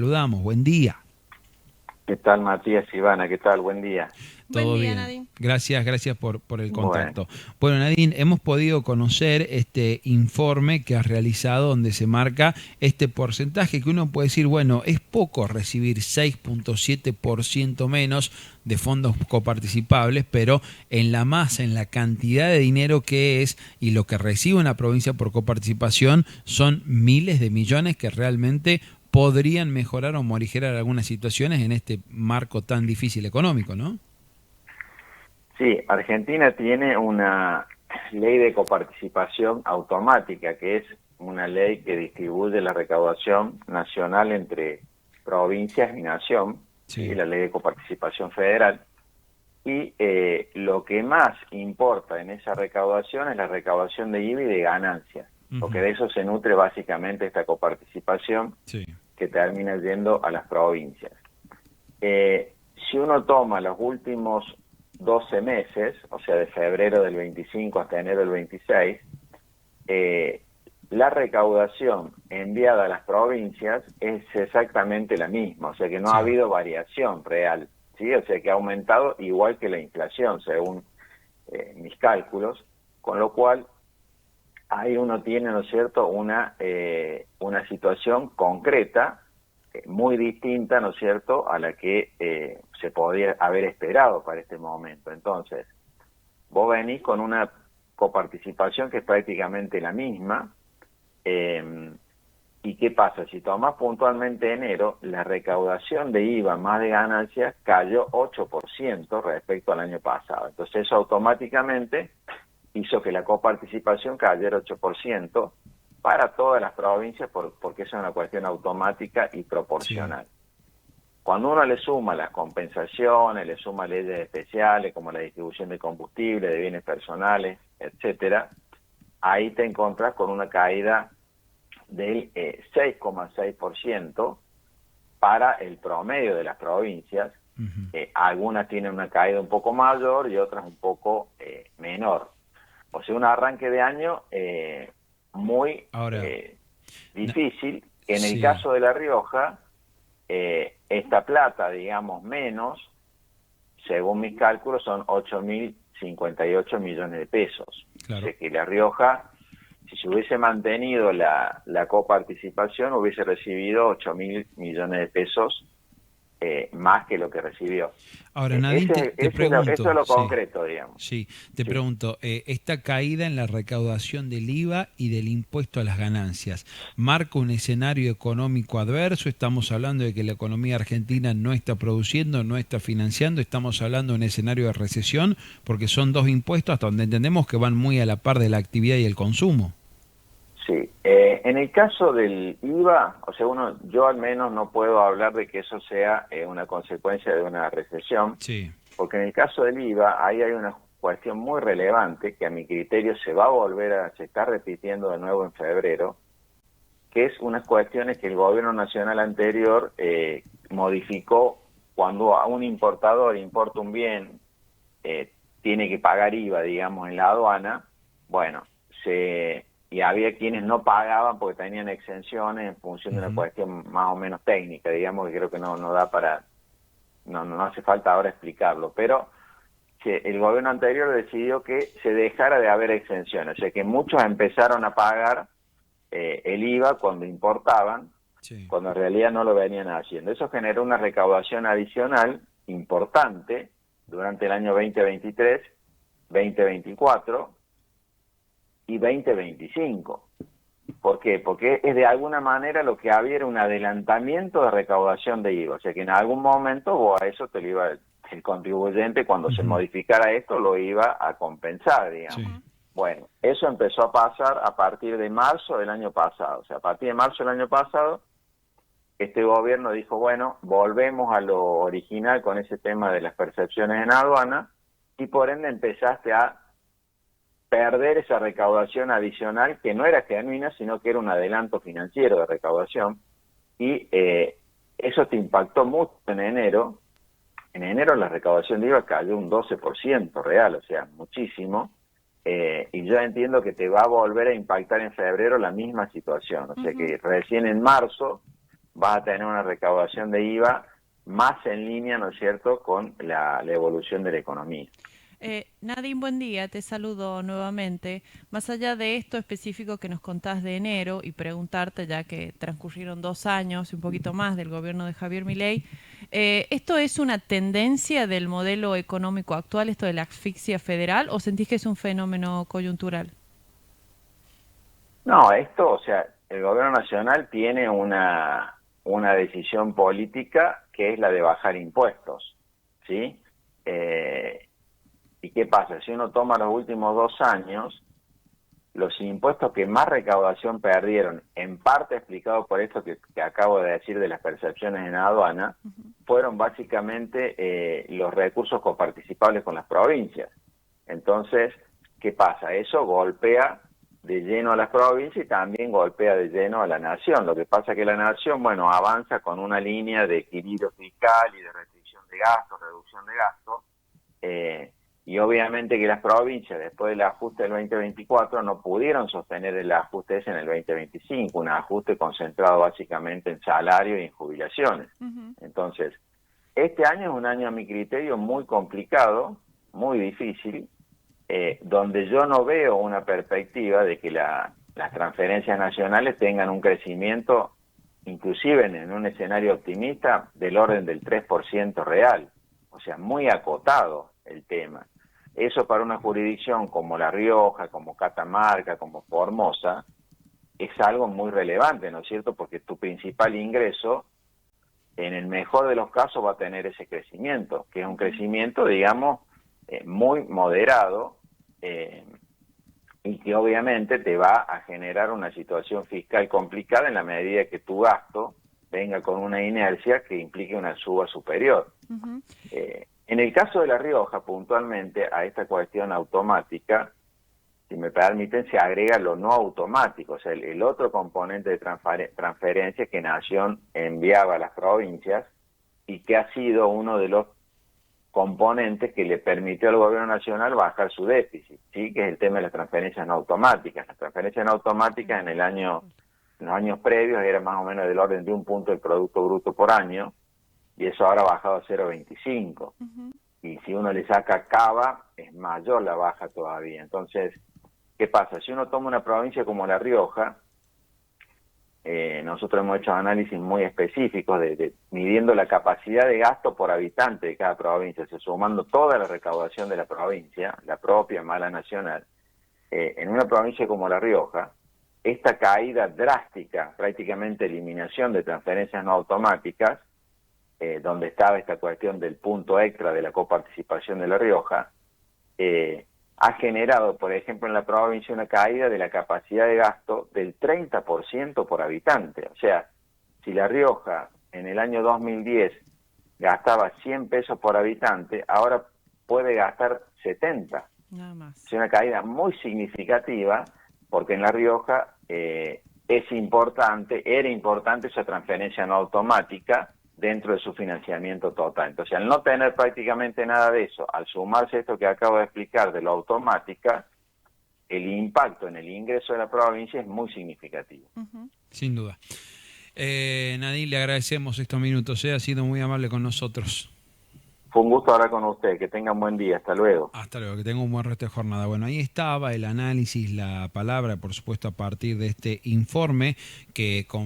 saludamos. Buen día. ¿Qué tal, Matías, Ivana? ¿Qué tal? Buen día. Todo Buen día, bien. Nadine. Gracias por el Bueno, contacto. Bueno, Nadine, hemos podido conocer este informe que has realizado donde se marca este porcentaje que uno puede decir, bueno, es poco recibir 6,7% menos de fondos coparticipables, pero en la masa, en la cantidad de dinero que es y lo que recibe una provincia por coparticipación son miles de millones que realmente podrían mejorar o morigerar algunas situaciones en este marco tan difícil económico, ¿no? sí, Argentina tiene una ley de coparticipación automática, que es una ley que distribuye la recaudación nacional entre provincias y nación, ¿sí? Sí, La ley de coparticipación federal. Y lo que más importa en esa recaudación es la recaudación de IVA y de ganancias, porque de eso se nutre básicamente esta coparticipación sí, que termina yendo a las provincias. Si uno toma los últimos 12 meses, o sea, de febrero del 25 hasta enero del 26, la recaudación enviada a las provincias es exactamente la misma, o sea que no ha sí, habido variación real, ¿sí? O sea que ha aumentado igual que la inflación, según mis cálculos, con lo cual ahí uno tiene, ¿no es cierto?, una situación concreta, muy distinta, ¿no es cierto?, a la que se podría haber esperado para este momento. Entonces, vos venís con una coparticipación que es prácticamente la misma, ¿y qué pasa? Si tomás puntualmente enero, la recaudación de IVA más de ganancias cayó 8% respecto al año pasado. Entonces eso automáticamente hizo que la coparticipación cayera 8% para todas las provincias porque es una cuestión automática y sí, proporcional. Cuando uno le suma las compensaciones, le suma leyes especiales como la distribución de combustible, de bienes personales, etcétera, ahí te encontrás con una caída del 6,6% para el promedio de las provincias. Algunas tienen una caída un poco mayor y otras un poco menor. O sea, un arranque de año muy ahora, difícil. En el sí, caso de La Rioja, esta plata, digamos, menos, según mis cálculos, son 8.058 millones de pesos. O claro. sea que La Rioja, si se hubiese mantenido la coparticipación, hubiese recibido 8.000 millones de pesos más que lo que recibió. Ahora, Nadine, te Eso pregunto, es lo sí, concreto, digamos. sí, te Sí. pregunto, esta caída en la recaudación del IVA y del impuesto a las ganancias, ¿marca un escenario económico adverso? Estamos hablando de que la economía argentina no está produciendo, no está financiando, estamos hablando de un escenario de recesión, porque son dos impuestos hasta donde entendemos que van muy a la par de la actividad y el consumo. Sí, en el caso del IVA, o sea, yo al menos no puedo hablar de que eso sea una consecuencia de una recesión, Sí, porque en el caso del IVA ahí hay una cuestión muy relevante que a mi criterio se está repitiendo de nuevo en febrero, que es unas cuestiones que el gobierno nacional anterior modificó cuando a un importador importa un bien, tiene que pagar IVA, digamos, en la aduana. Bueno, y había quienes no pagaban porque tenían exenciones en función de una ujú, cuestión más o menos técnica, digamos, que creo que no da para, no hace falta ahora explicarlo, pero que el gobierno anterior decidió que se dejara de haber exenciones, o sea que muchos empezaron a pagar el IVA cuando importaban, sí, cuando en realidad no lo venían haciendo. Eso generó una recaudación adicional importante durante el año 2023, 2024 y 2025. ¿Por qué? Porque es de alguna manera lo que había era un adelantamiento de recaudación de IVA. O sea que en algún momento vos a eso te lo iba el contribuyente, cuando se ujú, modificara esto, lo iba a compensar, digamos. sí, Ujú. Bueno, eso empezó a pasar a partir de marzo del año pasado. O sea, a partir de marzo del año pasado, este gobierno dijo, bueno, volvemos a lo original con ese tema de las percepciones en aduana, y por ende empezaste a perder esa recaudación adicional que no era genuina, sino que era un adelanto financiero de recaudación, y eso te impactó mucho en enero. En enero la recaudación de IVA cayó un 12% real, o sea, muchísimo, y yo entiendo que te va a volver a impactar en febrero la misma situación, o sea Ujú. que recién en marzo vas a tener una recaudación de IVA más en línea, ¿no es cierto?, con la evolución de la economía. Nadine, buen día, te saludo nuevamente. Más allá de esto específico que nos contás de enero y preguntarte, ya que transcurrieron 2 años y un poquito más del gobierno de Javier Milei, ¿esto es una tendencia del modelo económico actual, esto de la asfixia federal, o sentís que es un fenómeno coyuntural? No, esto, o sea, el gobierno nacional tiene una decisión política que es la de bajar impuestos, ¿sí? ¿Y qué pasa? Si uno toma los últimos 2 años, los impuestos que más recaudación perdieron, en parte explicado por esto que acabo de decir de las percepciones en aduana, fueron básicamente los recursos coparticipables con las provincias. Entonces, ¿qué pasa? Eso golpea de lleno a las provincias y también golpea de lleno a la nación. Lo que pasa es que la nación, bueno, avanza con una línea de equilibrio fiscal y de restricción de gastos, reducción de gastos, y obviamente que las provincias, después del ajuste del 2024, no pudieron sostener el ajuste ese en el 2025, un ajuste concentrado básicamente en salario y en jubilaciones. Entonces, este año es un año a mi criterio muy complicado, muy difícil, donde yo no veo una perspectiva de que las transferencias nacionales tengan un crecimiento, inclusive en un escenario optimista, del orden del 3% real. O sea, muy acotado el tema. Eso para una jurisdicción como La Rioja, como Catamarca, como Formosa, es algo muy relevante, ¿no es cierto? Porque tu principal ingreso, en el mejor de los casos, va a tener ese crecimiento, que es un crecimiento, digamos, muy moderado, y que obviamente te va a generar una situación fiscal complicada en la medida que tu gasto venga con una inercia que implique una suba superior. En el caso de La Rioja, puntualmente, a esta cuestión automática, si me permiten, se agrega lo no automático, o sea, el otro componente de transferencia que Nación enviaba a las provincias y que ha sido uno de los componentes que le permitió al gobierno nacional bajar su déficit, ¿sí? Que es el tema de las transferencias no automáticas. Las transferencias no automáticas en los años previos era más o menos del orden de 1 punto del Producto Bruto por año, y eso ahora ha bajado a 0,25. Y si uno le saca cava, es mayor la baja todavía. Entonces, ¿qué pasa? Si uno toma una provincia como La Rioja, nosotros hemos hecho análisis muy específicos de midiendo la capacidad de gasto por habitante de cada provincia, o sea, sumando toda la recaudación de la provincia, la propia más la nacional. En una provincia como La Rioja, esta caída drástica, prácticamente eliminación de transferencias no automáticas, donde estaba esta cuestión del punto extra de la coparticipación de La Rioja, ha generado, por ejemplo, en la provincia una caída de la capacidad de gasto del 30% por habitante. O sea, si La Rioja en el año 2010 gastaba 100 pesos por habitante, ahora puede gastar 70. Nada más. Es una caída muy significativa porque en La Rioja era importante esa transferencia no automática dentro de su financiamiento total. Entonces, al no tener prácticamente nada de eso, al sumarse esto que acabo de explicar de la automática, el impacto en el ingreso de la provincia es muy significativo. Sin duda. Nadine, le agradecemos estos minutos, ha sido muy amable con nosotros. Fue un gusto hablar con usted, que tenga un buen día, hasta luego. Hasta luego, que tenga un buen resto de jornada. Bueno, ahí estaba el análisis, la palabra, por supuesto, a partir de este informe que confirma